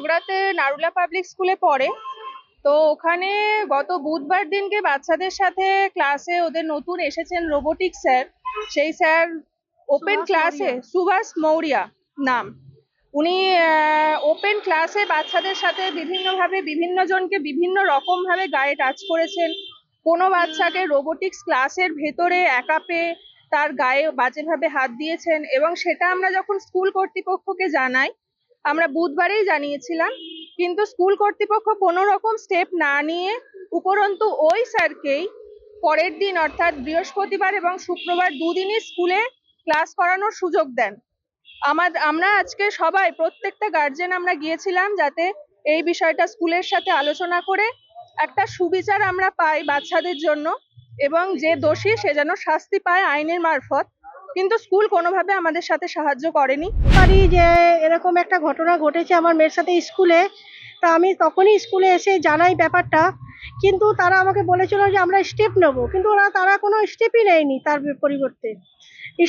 মগরাতে Narula public স্কুলে পড়ে। তো ওখানে গত বুধবার দিনকে বাচ্চাদের সাথে ক্লাসে ওদের নতুন এসেছেন রোবোটিক স্যার। সেই স্যার ওপেন ক্লাসে, সুভাষ মৌরিয়া নাম, উনি ওপেন ক্লাসে বাচ্চাদের সাথে বিভিন্নভাবে বিভিন্ন জনকে বিভিন্ন রকম ভাবে গায়ে টাচ করেছেন। কোনো বাচ্চাকে রোবোটিক্স ক্লাসের ভেতরে একা পেয়ে তার গায়ে বাজেভাবে হাত দিয়েছেন, এবং সেটা আমরা যখন স্কুল কর্তৃপক্ষকে জানাই, আমরা বুধবারেই জানিয়েছিলাম, কিন্তু স্কুল কর্তৃপক্ষ কোনো রকম স্টেপ না নিয়ে উপরন্তু ওই স্যারকেই পরের দিন অর্থাৎ বৃহস্পতিবার এবং শুক্রবার দুদিনই স্কুলে ক্লাস করানোর সুযোগ দেন। আমরা আজকে সবাই প্রত্যেকটা গার্জেন আমরা গিয়েছিলাম যাতে এই বিষয়টা স্কুলের সাথে আলোচনা করে একটা সুবিচার আমরা পাই বাচ্চাদের জন্য, এবং যে দোষী সে যেন শাস্তি পায় আইনের মারফত। কিন্তু স্কুল কোনোভাবে আমাদের সাথে সাহায্য করেনি। পারি যে এরকম একটা ঘটনা ঘটেছে আমার মেয়ের সাথে স্কুলে, তা আমি তখনই স্কুলে এসে জানাই ব্যাপারটা, কিন্তু তারা আমাকে বলেছিল যে আমরা স্টেপ নেব, কিন্তু তারা কোনো স্টেপই নেয়নি। তার পরিবর্তে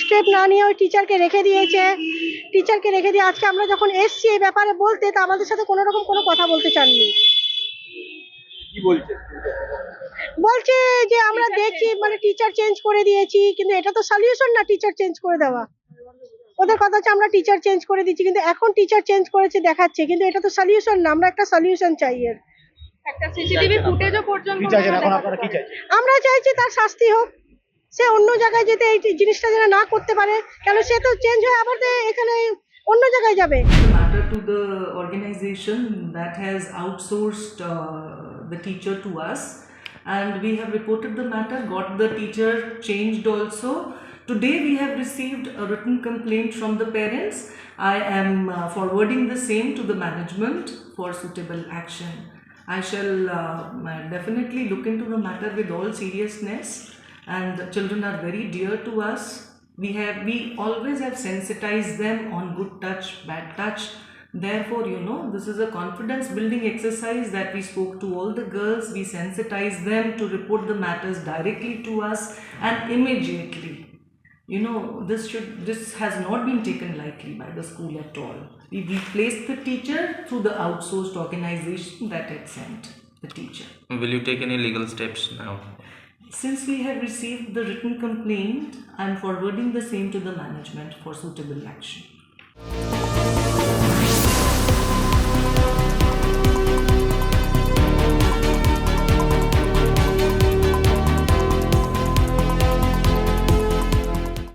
স্টেপ না নিয়ে ওই টিচারকে রেখে দিয়েছে। টিচারকে রেখে দিয়ে আজকে আমরা যখন এসছি এই ব্যাপারে বলতে, তা আমাদের সাথে কোনো রকম কোনো কথা বলতে চাননি। বলছে যে আমরা দেখি, মানে টিচার চেঞ্জ করে দিয়েছি, কিন্তু এটা তো সলিউশন না টিচার চেঞ্জ করে দেওয়া। ওদের কথা হচ্ছে আমরা টিচার চেঞ্জ করে দিচ্ছি, কিন্তু এখন টিচার চেঞ্জ করেছে দেখাচ্ছে, কিন্তু এটা তো সলিউশন না। আমরা একটা সলিউশন চাই, এর একটা সিসিটিভি ফুটেজও পর্যন্ত আমরা চাইছি তার শাস্তি হোক। সে অন্য জায়গায় যেতে এই জিনিসটা যেন না করতে পারে, কেন সে তো চেঞ্জ হয়ে আবার এখানে অন্য জায়গায় যাবে। Matter to the organization that has outsourced the teacher to us, and we have reported the matter, got the teacher changed also. Today we have received a written complaint from the parents. I am forwarding the same to the management for suitable action. I shall definitely look into the matter with all seriousness, and the children are very dear to us. We always have sensitized them on good touch, bad touch. Therefore, this is a confidence building exercise that we spoke to all the girls. We sensitized them to report the matters directly to us and immediately. This has not been taken lightly by the school at all. We replaced the teacher through the outsourced organization that had sent the teacher. Will you take any legal steps now? Since we have received the written complaint, I am forwarding the same to the management for suitable action.